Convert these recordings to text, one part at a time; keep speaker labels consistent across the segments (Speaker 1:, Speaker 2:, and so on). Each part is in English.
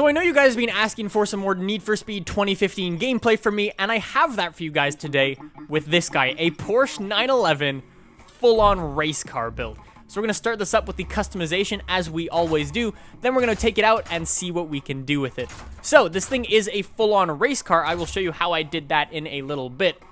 Speaker 1: So I know you guys have been asking for some more Need for Speed 2015 gameplay from me, and I have that for you guys today with this guy, a Porsche 911 full-on race car build. So we're going to start this up with the customization as we always do, then we're going to take it out and see what we can do with it. So this thing is a full-on race car. I will show you how I did that in a little bit.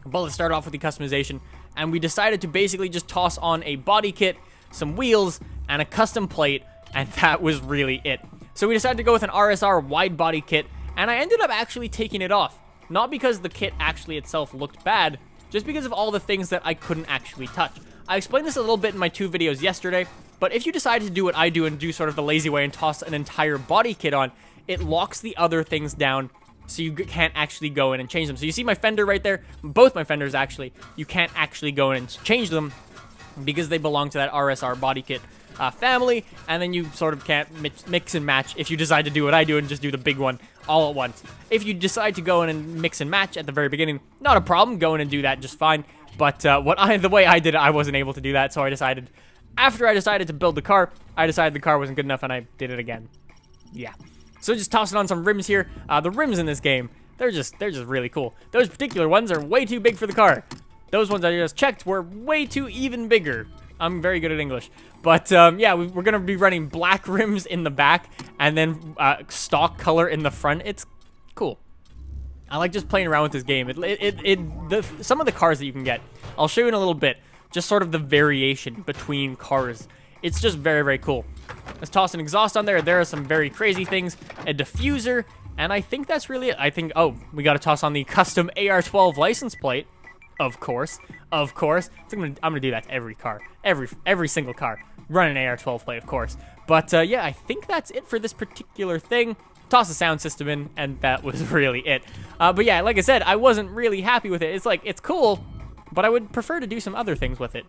Speaker 1: But let's start off with the customization, and we decided to basically just toss on a body kit, some wheels, and a custom plate, and that was really it. So we decided to go with an RSR wide body kit, and I ended up actually taking it off. Not because the kit actually itself looked bad, just because of all the things that I couldn't actually touch. I explained this a little bit in my 2 videos yesterday, but if you decide to do what I do and do sort of the lazy way and toss an entire body kit on, it locks the other things down so you can't actually go in and change them. So you see my fender right there, both my fenders actually, you can't actually go in and change them because they belong to that RSR body kit family, and then you sort of can't mix and match if you decide to do what I do and just do the big one all at once. If you decide to go in and mix and match at the very beginning, not a problem, go in and do that just fine. But the way I did it, I wasn't able to do that, so I decided, after I decided to build the car, I decided the car wasn't good enough and I did it again. Yeah. So just tossing on some rims here. The rims in this game, they're just really cool. Those particular ones are way too big for the car. Those ones I just checked were way too even bigger. I'm very good at English. But, yeah, we're going to be running black rims in the back and then stock color in the front. It's cool. I like just playing around with this game. Some of the cars that you can get, I'll show you in a little bit, just sort of the variation between cars. It's just very, very cool. Let's toss an exhaust on there. There are some very crazy things. A diffuser, and I think that's really it. I think, oh, we got to toss on the custom AR-12 license plate. Of course. I'm gonna do that to every car, every single car. Run an AR-12 plate, of course. But yeah, I think that's it for this particular thing. Toss the sound system in, and that was really it. But yeah, like I said, I wasn't really happy with it. It's like, it's cool, but I would prefer to do some other things with it.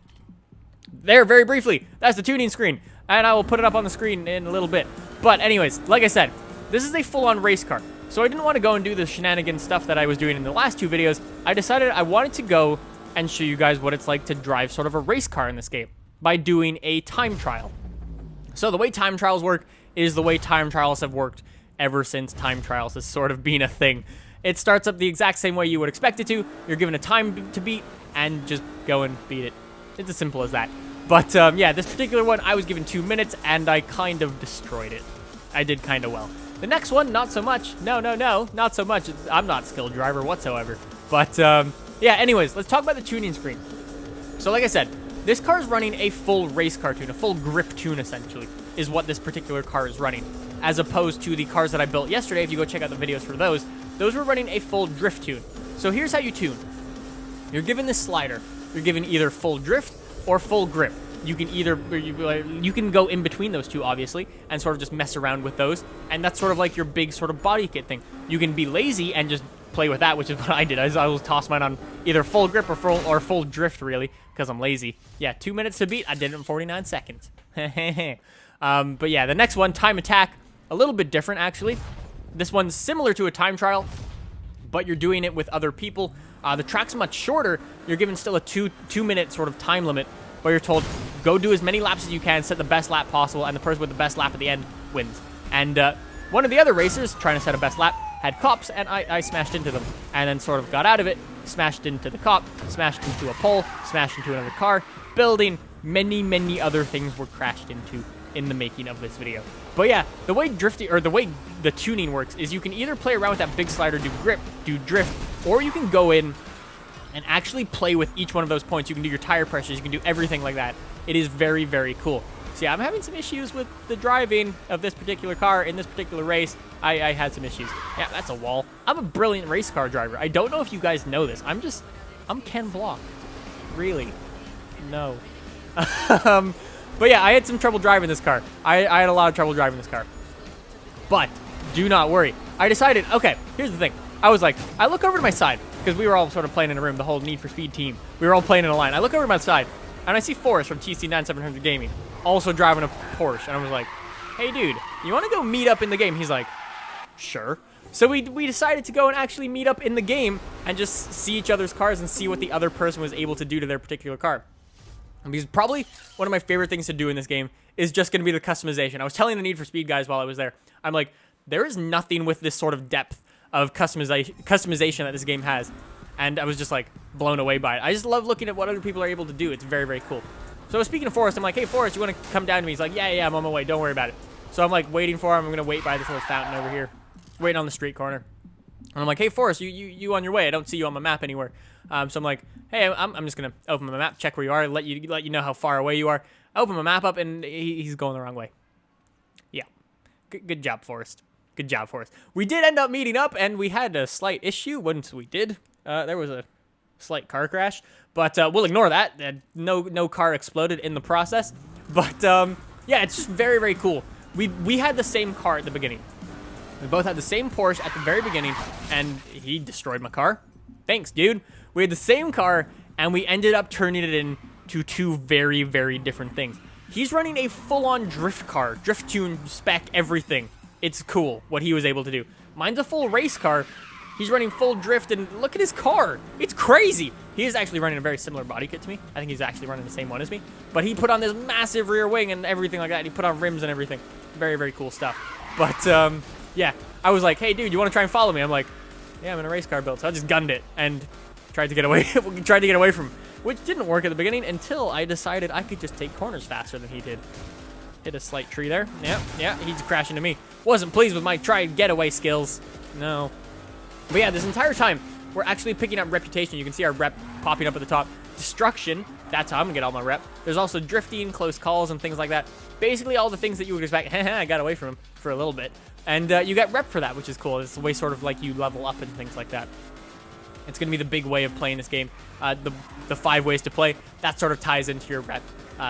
Speaker 1: There, very briefly, that's the tuning screen, and I will put it up on the screen in a little bit. But anyways, like I said, this is a full-on race car. So I didn't want to go and do the shenanigan stuff that I was doing in the last 2 videos. I decided I wanted to go and show you guys what it's like to drive sort of a race car in this game by doing a time trial. So the way time trials work is the way time trials have worked ever since time trials has sort of been a thing. It starts up the exact same way you would expect it to. You're given a time to beat and just go and beat it. It's as simple as that. But yeah, this particular one, I was given 2 minutes and I kind of destroyed it. I did kind of well. The next one, not so much. No, not so much. I'm not a skilled driver whatsoever. But, yeah, anyways, let's talk about the tuning screen. So, like I said, this car is running a full race car tune, a full grip tune, essentially, is what this particular car is running. As opposed to the cars that I built yesterday, if you go check out the videos for those were running a full drift tune. So, here's how you tune. You're given this slider. You're given either full drift or full grip. You can either, you can go in between those two, obviously, and sort of just mess around with those, and that's sort of like your big sort of body kit thing. You can be lazy and just play with that, which is what I did. I will toss mine on either full grip or full drift, really, because I'm lazy. Yeah, 2 minutes to beat, I did it in 49 seconds. But yeah, the next one, time attack, a little bit different, actually. This one's similar to a time trial, but you're doing it with other people. The track's much shorter. You're given still a two-minute sort of time limit, where you're told, go do as many laps as you can, set the best lap possible, and the person with the best lap at the end wins. And one of the other racers trying to set a best lap had cops, and I smashed into them, and then sort of got out of it, smashed into the cop, smashed into a pole, smashed into another car, building, many other things were crashed into in the making of this video. But yeah, the way the tuning works is you can either play around with that big slider, do grip, do drift, or you can go in and actually play with each one of those points. You can do your tire pressures, you can do everything like that. It is very, very cool. So yeah, I'm having some issues with the driving of this particular car in this particular race. I had some issues. Yeah, that's a wall. I'm a brilliant race car driver. I don't know if you guys know this. I'm Ken Block. Really? No. But yeah, I had some trouble driving this car. I had a lot of trouble driving this car. But do not worry. I decided, okay, here's the thing. I was like, I look over to my side, because we were all sort of playing in a room, the whole Need for Speed team. We were all playing in a line. I look over to my side, and I see Forrest from TC9700Gaming, also driving a Porsche. And I was like, hey, dude, you want to go meet up in the game? He's like, sure. So we decided to go and actually meet up in the game and just see each other's cars and see what the other person was able to do to their particular car. Because probably one of my favorite things to do in this game is just going to be the customization. I was telling the Need for Speed guys while I was there, I'm like, there is nothing with this sort of depth of customization that this game has. And I was just like blown away by it. I just love looking at what other people are able to do. It's very, very cool. So speaking of Forrest, I'm like, hey, Forrest, you want to come down to me? He's like, yeah, I'm on my way. Don't worry about it. So I'm like waiting for him. I'm going to wait by this little fountain over here, waiting on the street corner. And I'm like, hey, Forrest, you on your way. I don't see you on my map anywhere. So I'm like, hey, I'm just going to open my map, check where you are, let you know how far away you are. I open my map up, and he's going the wrong way. Yeah. Good job, Forrest. Good job, Forrest. We did end up meeting up, and we had a slight issue once we did. There was a slight car crash, but we'll ignore that. No car exploded in the process. But, yeah, it's just very, very cool. We had the same car at the beginning. We both had the same Porsche at the very beginning, and he destroyed my car. Thanks, dude. We had the same car, and we ended up turning it into two very, very different things. He's running a full-on drift car, drift tune, spec, everything. It's cool what he was able to do. Mine's a full race car. He's running full drift, and look at his car. It's crazy. He is actually running a very similar body kit to me. I think he's actually running the same one as me. But he put on this massive rear wing and everything like that. He put on rims and everything. Very, very cool stuff. But, yeah, I was like, hey, dude, you want to try and follow me? I'm like, yeah, I'm in a race car build. So I just gunned it and tried to get away from him, which didn't work at the beginning until I decided I could just take corners faster than he did. Hit a slight tree there. Yeah, he's crashing to me. Wasn't pleased with my getaway skills. No. But yeah, this entire time, we're actually picking up reputation. You can see our rep popping up at the top. Destruction, that's how I'm gonna get all my rep. There's also drifting, close calls, and things like that. Basically all the things that you would expect. I got away from him for a little bit. And you get rep for that, which is cool. It's the way sort of like you level up and things like that. It's gonna be the big way of playing this game. The 5 ways to play, that sort of ties into your rep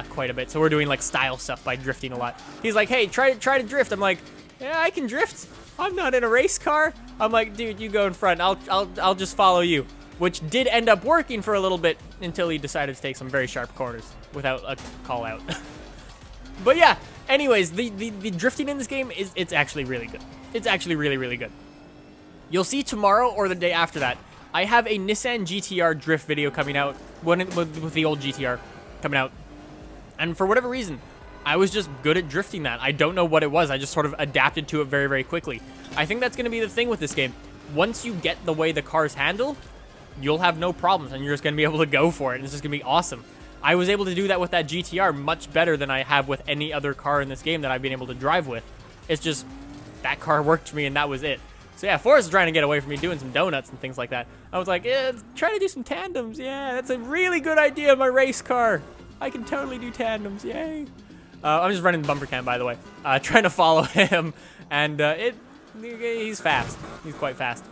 Speaker 1: quite a bit. So we're doing like style stuff by drifting a lot. He's like, hey, try to drift. I'm like, yeah, I can drift. I'm not in a race car. I'm like, dude, you go in front. I'll just follow you. Which did end up working for a little bit until he decided to take some very sharp corners without a call out. But yeah, anyways, the drifting in this game it's actually really good. It's actually really, really good. You'll see tomorrow or the day after that, I have a Nissan GTR drift video coming out with the old GTR coming out. And for whatever reason, I was just good at drifting that. I don't know what it was. I just sort of adapted to it very, very quickly. I think that's going to be the thing with this game. Once you get the way the cars handle, you'll have no problems, and you're just going to be able to go for it, and it's just going to be awesome. I was able to do that with that GTR much better than I have with any other car in this game that I've been able to drive with. It's just, that car worked for me, and that was it. So yeah, Forrest is trying to get away from me, doing some donuts and things like that. I was like, yeah, try to do some tandems. Yeah, that's a really good idea, my race car. I can totally do tandems, yay. I'm just running the bumper cam, by the way, trying to follow him, and he's fast. He's quite fast.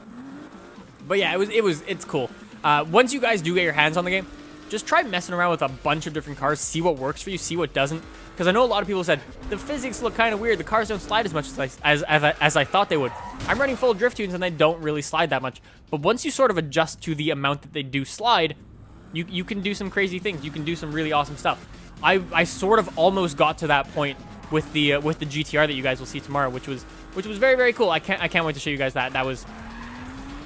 Speaker 1: But yeah, it's cool. Once you guys do get your hands on the game, just try messing around with a bunch of different cars, see what works for you, see what doesn't. Because I know a lot of people said, the physics look kind of weird, the cars don't slide as much as I thought they would. I'm running full drift tunes and they don't really slide that much. But once you sort of adjust to the amount that they do slide, you can do some crazy things. You can do some really awesome stuff. I sort of almost got to that point with the GTR that you guys will see tomorrow, which was very, very cool. I can't wait to show you guys that. That was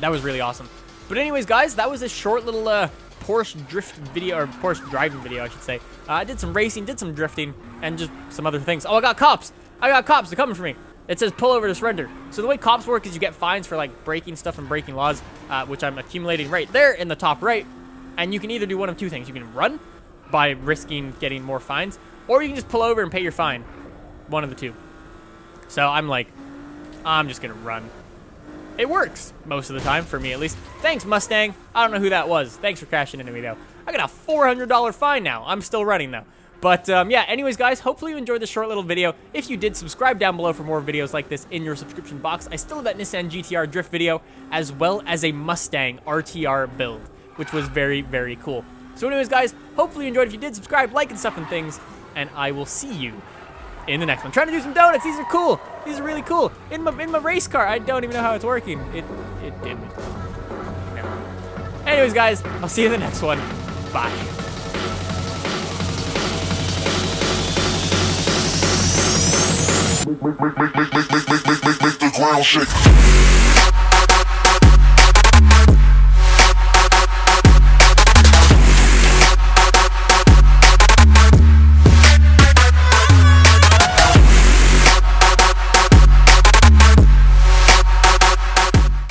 Speaker 1: really awesome. But anyways, guys, that was a short little Porsche drift video, or Porsche driving video, I should say. I did some racing, did some drifting, and just some other things. Oh, I got cops. They're coming for me. It says pull over to surrender. So the way cops work is you get fines for like breaking stuff and breaking laws, which I'm accumulating right there in the top right. And you can either do one of two things. You can run by risking getting more fines, or you can just pull over and pay your fine. One of the two. So I'm like, I'm just gonna run. It works most of the time, for me at least. Thanks, Mustang. I don't know who that was. Thanks for crashing into me, though. I got a $400 fine now. I'm still running, though. But, yeah, anyways, guys, hopefully you enjoyed this short little video. If you did, subscribe down below for more videos like this in your subscription box. I still have that Nissan GTR drift video, as well as a Mustang RTR build, which was very, very cool. So anyways, guys, hopefully you enjoyed. If you did, subscribe, like, and stuff and things, and I will see you in the next one. Trying to do some donuts. These are cool. These are really cool. In my race car. I don't even know how it's working. It didn't. Never mind. Anyways, guys, I'll see you in the next one. Bye.
Speaker 2: Make the ground shake.